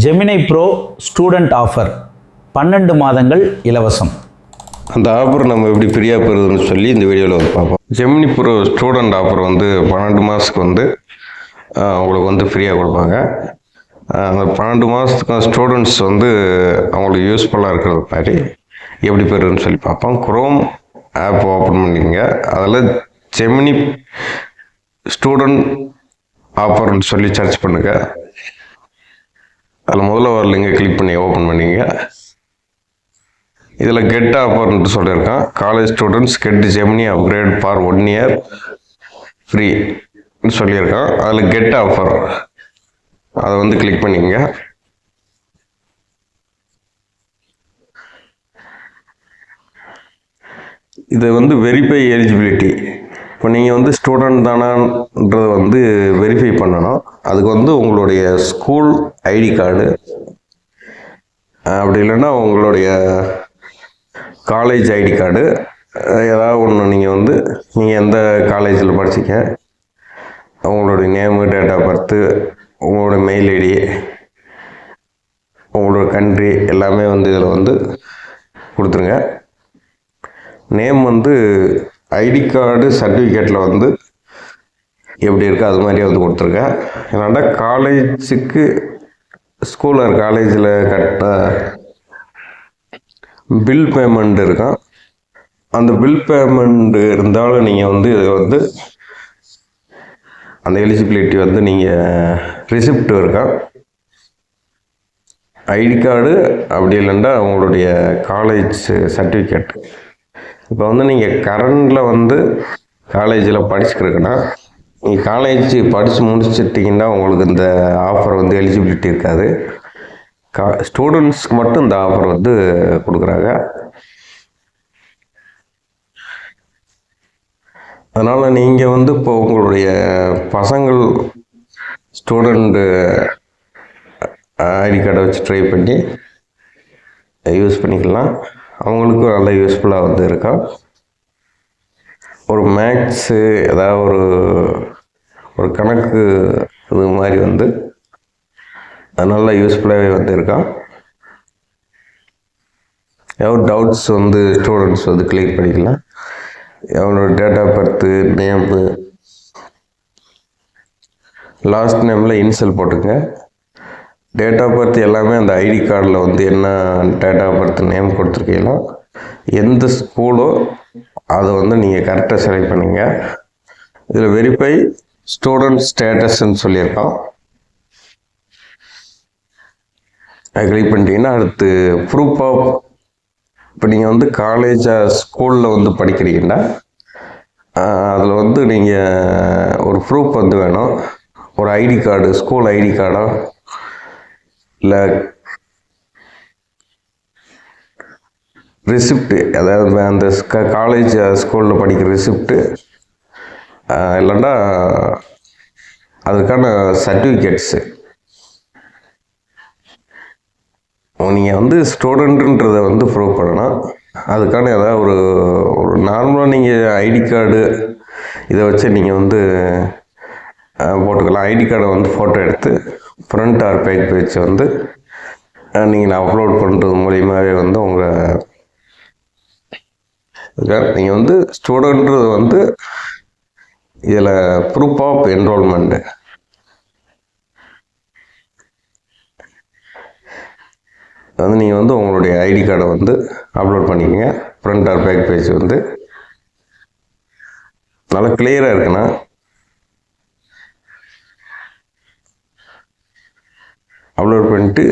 Gemini bro student offer 12 மாதங்கள் இலவசம். அந்த ஆஃபர் நம்ம எப்படி ஃப்ரீயாக பெறுதுன்னு சொல்லி இந்த வீடியோவில் வந்து பார்ப்போம். ஜெமினி ப்ரோ ஸ்டூடெண்ட் ஆஃபர் வந்து 12 மாதத்துக்கு வந்து அவங்களுக்கு வந்து ஃப்ரீயாக கொடுப்பாங்க. அந்த 12 மாதத்துக்கு ஸ்டூடெண்ட்ஸ் வந்து அவங்களுக்கு யூஸ்ஃபுல்லாக இருக்கிறது மாதிரி எப்படி பெறுதுன்னு சொல்லி பார்ப்போம். குரோம் ஆப் ஓப்பன் பண்ணிக்கோங்க. அதில் ஜெமினி ஸ்டூடெண்ட் ஆஃபர்னு சொல்லி சர்ச் பண்ணுங்கள். அதில் முதல்ல ஒரு லிங்கை கிளிக் பண்ணி ஓப்பன் பண்ணிங்க. இதில் கெட் ஆஃபர்ன்ட்டு சொல்லியிருக்கான். College students get Gemini upgrade for 1 year ஃப்ரீன்னு சொல்லியிருக்கான். அதில் கெட் ஆஃபர் அதை வந்து கிளிக் பண்ணிங்க. இது வந்து வெரிஃபை எலிஜிபிலிட்டி. இப்போ நீங்கள் வந்து ஸ்டூடெண்ட் தானான்றதை வந்து வெரிஃபை பண்ணணும். அதுக்கு வந்து உங்களுடைய ஸ்கூல் ஐடி கார்டு, அப்படி இல்லைன்னா உங்களுடைய காலேஜ் ஐடி கார்டு, ஏதாவது ஒன்று நீங்கள் எந்த காலேஜில் படிச்சிங்க, உங்களுடைய நேமு, டேட் ஆஃப் பர்த்து, உங்களோட மெயில் ஐடி, உங்களோட கண்ட்ரி எல்லாமே வந்து இதில் வந்து கொடுத்துருங்க. நேம் வந்து ஐடி கார்டு சர்டிஃபிகேட்டில் வந்து எப்படி இருக்கோ அது மாதிரி வந்து கொடுத்துருக்கேன். ஏன்னாண்டா காலேஜுக்கு ஸ்கூலர் காலேஜில் கட்ட பில் பேமெண்ட் இருக்கும். அந்த பில் பேமெண்ட் இருந்தாலும் நீங்கள் வந்து இதை வந்து அந்த எலிஜிபிலிட்டி வந்து நீங்கள் ரிசிப்ட் இருக்கா, ஐடி கார்டு, அப்படி இல்லைன்னா உங்களுடைய காலேஜ் சர்டிஃபிகேட். இப்போ வந்து நீங்கள் கரண்டில் வந்து காலேஜில் படிச்சுக்கிறதுக்குன்னா, நீங்கள் காலேஜ் படித்து முடிச்சிட்டிங்கன்னா உங்களுக்கு இந்த ஆஃபர் வந்து எலிஜிபிலிட்டி இருக்காது. ஸ்டூடெண்ட்ஸ்க்கு மட்டும் இந்த ஆஃபர் வந்து கொடுக்குறாங்க. அதனால் நீங்கள் வந்து இப்போ உங்களுடைய பசங்கள் ஸ்டூடெண்ட்டு ஐடி கார்டை வச்சு ட்ரை பண்ணி யூஸ் பண்ணிக்கலாம். அவங்களுக்கும் நல்ல யூஸ்ஃபுல்லாக வந்து இருக்கா. ஒரு மேக்ஸு ஏதாவது ஒரு கணக்கு இது மாதிரி வந்து நல்ல யூஸ்ஃபுல்லாகவே வந்து இருக்கா. ஏதாவது டவுட்ஸ் வந்து ஸ்டூடெண்ட்ஸ் வந்து கிளியர் பண்ணிக்கலாம். அவங்களோட date of birth, name, last நேமில் இன்சல் போட்டுங்க. டேட் ஆஃப் பர்த் எல்லாமே அந்த ஐடி கார்டில் வந்து என்ன டேட் ஆஃப் பர்த் நேம் கொடுத்துருக்கீங்களோ, எந்த ஸ்கூலோ அதை வந்து நீங்கள் கரெக்டாக செலக்ட் பண்ணுங்க. இதில் வெரிஃபை ஸ்டூடெண்ட் ஸ்டேட்டஸ்ன்னு சொல்லியிருக்கோம். அது கிளிக் பண்ணிட்டீங்கன்னா அடுத்து ப்ரூஃப் ஆஃப், இப்போ நீங்கள் வந்து காலேஜாக ஸ்கூலில் வந்து படிக்கிறீங்கன்னா அதில் வந்து நீங்கள் ஒரு ப்ரூஃப் வந்து வேணும். ஒரு ஐடி கார்டு, ஸ்கூல் ஐடி கார்டோ இல்லை ரிசிப்ட்டு, அதாவது அந்த காலேஜ் ஸ்கூலில் படிக்கிற ரிசிப்ட்டு, இல்லைன்னா அதுக்கான சர்டிஃபிகேட்ஸு. நீங்கள் வந்து ஸ்டூடெண்ட்டுன்றதை வந்து ப்ரூவ் பண்ணணும். அதுக்கான ஏதாவது ஒரு நார்மலாக நீங்கள் ஐடி கார்டு இதை வச்சு நீங்கள் வந்து போட்டுக்கலாம். ஐடி கார்டை வந்து ஃபோட்டோ எடுத்து ஃப்ரண்ட் ஆர் பேக் பேஜ் வந்து நீங்கள் அப்லோட் பண்ணுறது மூலியமாகவே வந்து நீங்கள் வந்து ஸ்டூடெண்ட்றது வந்து இதில் ப்ரூஃப் ஆஃப் என்ரோல்மெண்ட்டு வந்து நீங்கள் வந்து உங்களுடைய ஐடி கார்டை வந்து அப்லோட் பண்ணிக்கோங்க. ஃப்ரண்ட் ஆர் பேக் பேஜ் வந்து நல்லா கிளியராக இருக்குண்ணா. அப்லோட் பண்ணிட்டு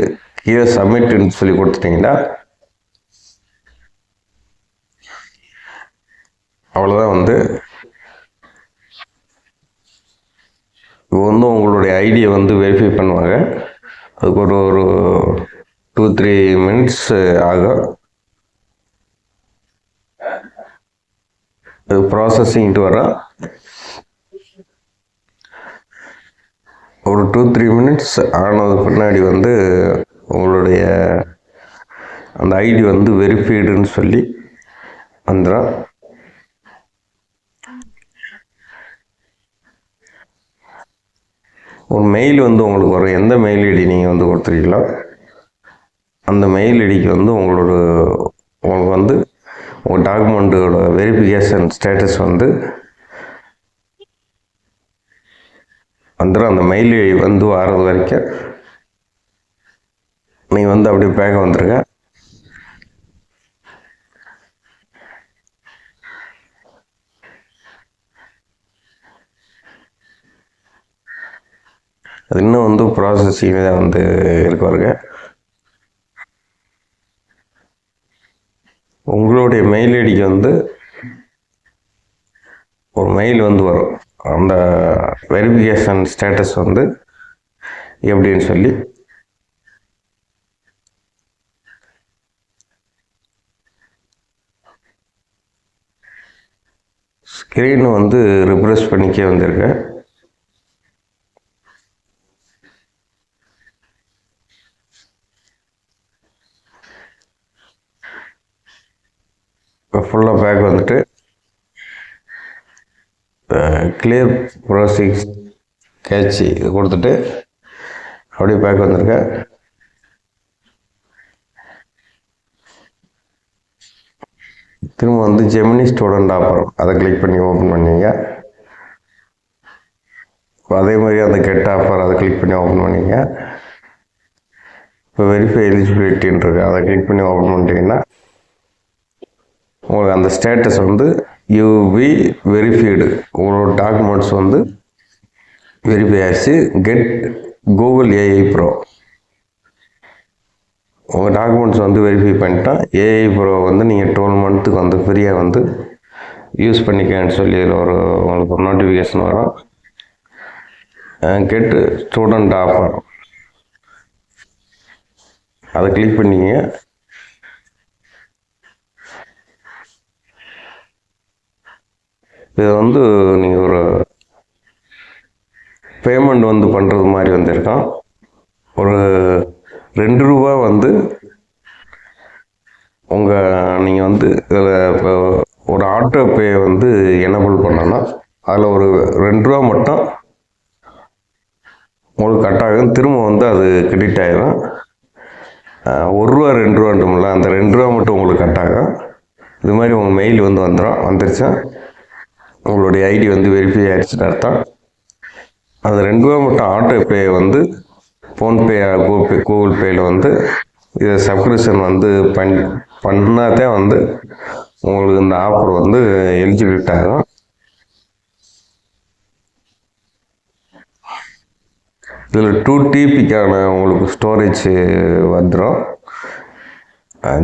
கீழே சப்மிட்னு சொல்லி கொடுத்துட்டிங்கன்னா அவ்வளோதான். வந்து இப்போ வந்து உங்களுடைய ஐடியை வந்து வெரிஃபை பண்ணுவாங்க. அதுக்கு ஒரு 2-3 minutes ஆகும். அது ப்ராசஸிங்ட்டு வர ஒரு 2-3 minutes ஆனது பின்னாடி வந்து உங்களுடைய அந்த ஐடி வந்து வெரிஃபைடுன்னு சொல்லி வந்துடும். ஒரு மெயில் வந்து உங்களுக்கு வரும். எந்த மெயில் ஐடி நீங்கள் வந்து கொடுத்துருக்கீங்களோ அந்த மெயில் ஐடிக்கு வந்து உங்களுக்கு வந்து உங்கள் டாக்குமெண்ட்டோட வெரிஃபிகேஷன் ஸ்டேட்டஸ் வந்து வந்துடும். அந்த மெயில் ஐடி வந்து வர்றது வரைக்கும் நீங்கள் வந்து அப்படியே பேக் வந்துருங்க. அது இன்னும் வந்து ப்ராசஸிங் தான் வந்து இருக்குவாருங்க. உங்களுடைய மெயில் ஐடிக்கு வந்து ஒரு மெயில் வந்து வரும். அந்த வெரிஃபிகேஷன் ஸ்டேட்டஸ் வந்து எப்படின்னு சொல்லி ஸ்க்ரீன் வந்து ரிப்ரெஷ் பண்ணிக்கே வந்திருக்கேன். இப்போ ஃபுல்லாக பேக் வந்துட்டு கிளியர் ப்ராசஸிங் கேட்சி இது கொடுத்துட்டு அப்படியே பேக் வந்திருக்கேன். திரும்ப வந்து ஜெமினி ஸ்டூடெண்ட் ஆஃபர் அதை கிளிக் பண்ணி ஓப்பன் பண்ணிங்க. அதே மாதிரி அந்த கெட் ஆஃபர் அதை கிளிக் பண்ணி ஓப்பன் பண்ணிங்க. இப்போ வெரிஃபை எலிஜிபிலிட்டின்னு இருக்கு, அதை கிளிக் பண்ணி ஓப்பன் பண்ணிட்டீங்கன்னா உங்களுக்கு அந்த ஸ்டேட்டஸ் வந்து யூபி வெரிஃபைடு, உங்களோட டாக்குமெண்ட்ஸ் வந்து வெரிஃபை ஆகிடுச்சு. கெட் கூகுள் ஏஐ ப்ரோ, உங்கள் டாக்குமெண்ட்ஸ் வந்து வெரிஃபை பண்ணிட்டா ஏஐ ப்ரோ வந்து நீங்கள் 12 மந்த்துக்கு வந்து ஃப்ரீயாக வந்து யூஸ் பண்ணிக்கன்னு சொல்லி உங்களுக்கு ஒரு நோட்டிஃபிகேஷன் வரும். கெட் ஸ்டூடெண்ட் ஆஃபர் அதை கிளிக் பண்ணிங்க. இதை வந்து நீங்கள் ஒரு பேமெண்ட் வந்து பண்ணுறது மாதிரி வந்திருக்கோம். ஒரு ₹2 வந்து நீங்கள் வந்து இதில் இப்போ ஒரு ஆட்டோ பே வந்து எனபிள் பண்ணணும். அதில் ஒரு ₹2 மட்டும் உங்களுக்கு கட் ஆகும். திரும்ப வந்து அது கிரெடிட் ஆகிடும். ₹1 ₹2 அந்த ₹2 மட்டும் உங்களுக்கு கட் ஆகும். இது மாதிரி உங்கள் மெயில் வந்து வந்துருச்சா உங்களுடைய ஐடி வந்து வெரிஃபை ஆகிடுச்சுன்னு அர்த்தம். அந்த ₹2 மட்டும் ஆட்டோ பே வந்து ஃபோன்பே கூகுள் பேயில் வந்து இதை சப்ஸ்கிரிப்ஷன் வந்து பண்ணாதே வந்து உங்களுக்கு இந்த ஆஃபர் வந்து எலிஜிபிலிட்டி ஆகும். இதில் 2 TBக்கான உங்களுக்கு ஸ்டோரேஜ் வந்துடும்.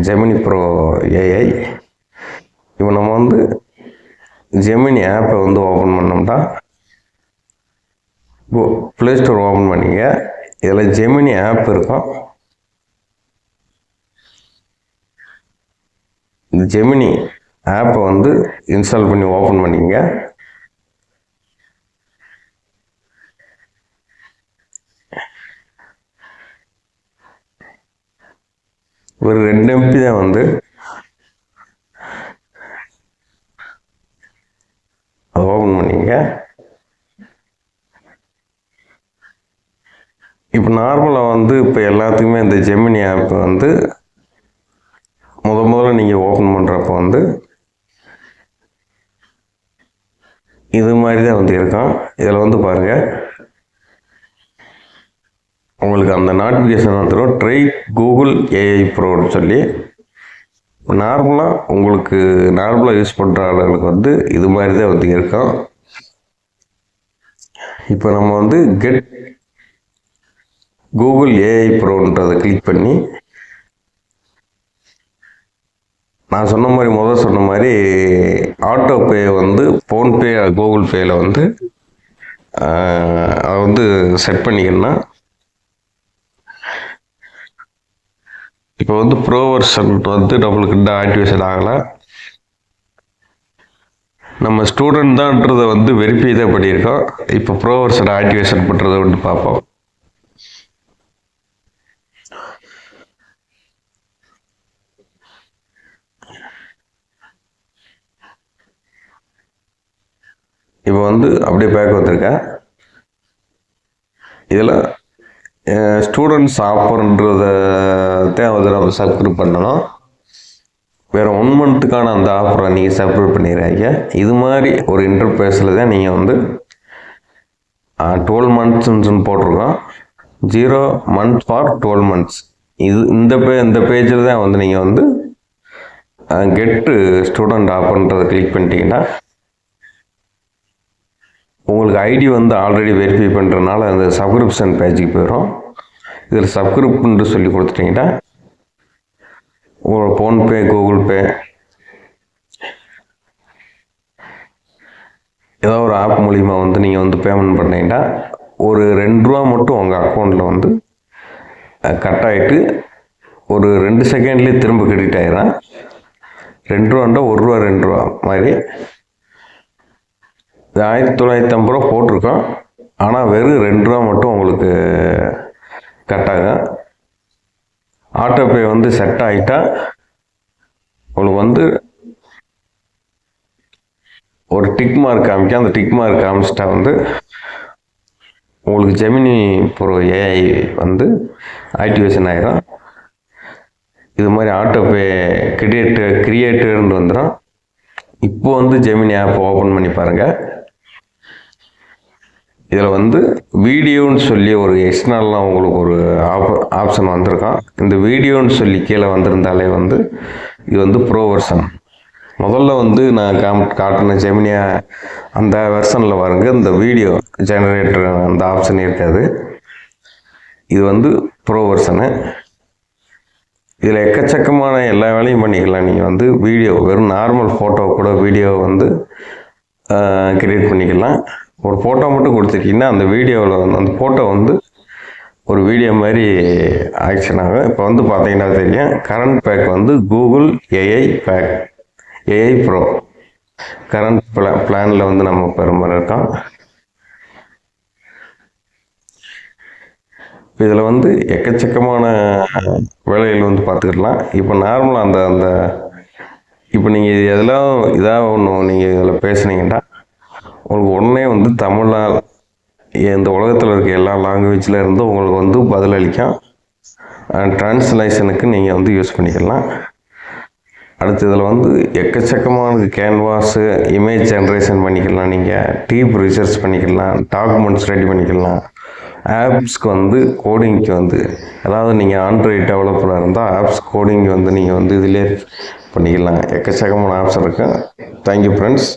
Gemini bro AI. இப்போ நம்ம வந்து ஜெமினி ஆப்பை வந்து ஓப்பன் பண்ணோம்னா ப்ளே ஸ்டோர் ஓப்பன் பண்ணிங்க. இதில் ஜெமினி ஆப் இருக்கும். இந்த ஜெமினி ஆப்பை வந்து இன்ஸ்டால் பண்ணி ஓப்பன் பண்ணிங்க. ஒரு 2 MB தான் வந்து அதை ஓப்பன் பண்ணிங்க. இப்போ நார்மலாக வந்து இப்போ எல்லாத்துக்குமே இந்த ஜெமினி ஆப் வந்து முதல்ல நீங்கள் ஓப்பன் பண்ணுறப்போ வந்து இது மாதிரி தான் வந்து இருக்கும். இதில் வந்து பாருங்கள், உங்களுக்கு அந்த நோட்டிஃபிகேஷன் வந்துடும். ட்ரை கூகுள் ஏஐ ப்ரோன்னு சொல்லி. நார்மலாக யூஸ் பண்ணுற ஆளுகளுக்கு வந்து இது மாதிரி தான் வந்து இருக்கும். இப்போ நம்ம வந்து கெட் கூகுள் ஏஐ ப்ரோன்றதை கிளிக் பண்ணி நான் சொன்ன மாதிரி ஆட்டோ பே வந்து ஃபோன்பே கூகுள் பேயில் வந்து அதை வந்து செட் பண்ணிக்கணும்னா இப்போ வந்து ப்ரோ வெர்ஷன் வந்து நம்மளுக்கு இன்னும் ஆக்டிவேஷன் ஆகலை. நம்ம ஸ்டூடெண்ட் தான்றதை வந்து வெரிஃபை தான் பண்ணியிருக்கோம். இப்போ ப்ரோ வெர்ஷன் ஆக்டிவேஷன் பண்ணுறதை வந்து பார்ப்போம். இப்போ வந்து அப்படியே பேக் வந்திருக்கேன். ஸ்டூடெண்ட்ஸ் ஆஃபர்ன்றதை நம்ம சப்ஸ்கிரைப் பண்ணணும். வேறு 1 மந்த்துக்கான அந்த ஆஃபரை நீங்கள் சப்ஸ்கிரைப் பண்ணிடுறாங்க. இது மாதிரி ஒரு இன்டர்பேஸில் தான் நீங்கள் வந்து 12 மந்த்ஸ்ன்னு போட்டிருக்கோம். 0 month ஃபார் 12 months. இந்த பேஜில் தான் வந்து நீங்கள் வந்து கெட்டு ஸ்டூடெண்ட் ஆஃபர்ன்றதை கிளிக் பண்ணிட்டீங்கன்னா உங்களுக்கு ஐடி வந்து ஆல்ரெடி வெரிஃபை பண்ணுறதுனால அந்த சப்ஸ்கிரிப்ஷன் பேஜுக்கு போயிடும். இதில் சப்ஸ்கிரிப்ட்னு சொல்லி கொடுத்துட்டிங்கன்னா உங்களோட ஃபோன்பே, கூகுள் பே, ஏதோ ஒரு ஆப் மூலிமா வந்து நீங்கள் வந்து பேமெண்ட் பண்ணிங்கன்னா ஒரு 2 ரூபா மட்டும் உங்கள் அக்கௌண்ட்டில் வந்து கட் ஆகிட்டு ஒரு 2 செகண்ட்லேயே திரும்ப கிரெடிட் ஆகிடும். 2 ரூபாண்டா 1 ரூபா 2 ரூபா மாதிரி. இது 1950 ரூபா போட்டிருக்கோம். ஆனால் வெறும் 2 ரூபா மட்டும் உங்களுக்கு கட் ஆகும். ஆட்டோபே வந்து செட் ஆகிட்டா உங்களுக்கு வந்து ஒரு டிக் மார்க் காமிக்கும். அந்த டிக் மார்க் காமிச்சிட்டா வந்து உங்களுக்கு ஜெமினி ப்ரோ ஏஐ வந்து ஆக்டிவேஷன் ஆகிடும். இது மாதிரி ஆட்டோபே கிரியேட்டர்னு வந்துடும். இப்போ வந்து ஜெமினி ஆப் ஓப்பன் பண்ணி பாருங்கள். இதில் வந்து வீடியோன்னு சொல்லி ஒரு எக்ஸ்டர்னலாக உங்களுக்கு ஒரு ஆப்ஷன் வந்திருக்கும். இந்த வீடியோன்னு சொல்லி கீழே வந்திருந்தாலே வந்து இது வந்து ப்ரோ வெர்ஷன். முதல்ல வந்து நான் காட்டின ஜெமினியா அந்த வெர்ஷனில் பாருங்க, இந்த வீடியோ ஜெனரேட்டர் அந்த ஆப்ஷன் இருக்காது. இது வந்து ப்ரோ வெர்ஷனு. இதில் எக்கச்சக்கமான எல்லா வேலையும் பண்ணிக்கலாம். நீங்கள் வந்து வீடியோ வெறும் நார்மல் ஃபோட்டோ கூட வீடியோ வந்து கிரியேட் பண்ணிக்கலாம். ஒரு ஃபோட்டோ மட்டும் கொடுத்துருக்கீங்கன்னா அந்த வீடியோவில் வந்து அந்த ஃபோட்டோ வந்து ஒரு வீடியோ மாதிரி ஆக்ஷன் ஆகும். இப்போ வந்து பார்த்தீங்கன்னா தெரியும், கரண்ட் பேக் வந்து Google AI pack, AI pro current பிளானில் வந்து நம்ம பெருமாறு இருக்கோம். இதில் வந்து எக்கச்சக்கமான வேலைகள் வந்து பார்த்துக்கலாம். இப்போ நார்மலாக அந்த இப்போ நீங்கள் இது எதெல்லாம் இதாக ஒன்று நீங்கள் இதில் பேசுனீங்கன்னா உங்களுக்கு உடனே வந்து தமிழால் இந்த உலகத்தில் இருக்க எல்லா லாங்குவேஜில் இருந்து உங்களுக்கு வந்து பதிலளிக்கும். ட்ரான்ஸ்லேஷனுக்கு நீங்கள் வந்து யூஸ் பண்ணிக்கலாம். அடுத்து இதில் வந்து எக்கச்சக்கமான கேன்வாஸு, இமேஜ் ஜென்ரேஷன் பண்ணிக்கலாம். நீங்கள் டீப் ரிசர்ச் பண்ணிக்கலாம், டாக்குமெண்ட்ஸ் ரெடி பண்ணிக்கலாம். ஆப்ஸ்க்கு வந்து கோடிங்க்கு வந்து, அதாவது நீங்கள் ஆண்ட்ராய்டு டெவலப்பராக இருந்தால் ஆப்ஸ் கோடிங் வந்து நீங்கள் வந்து இதிலே பண்ணிக்கலாம். எக்கச்சக்கமான ஆப்ஸ் இருக்குது. Thank you friends.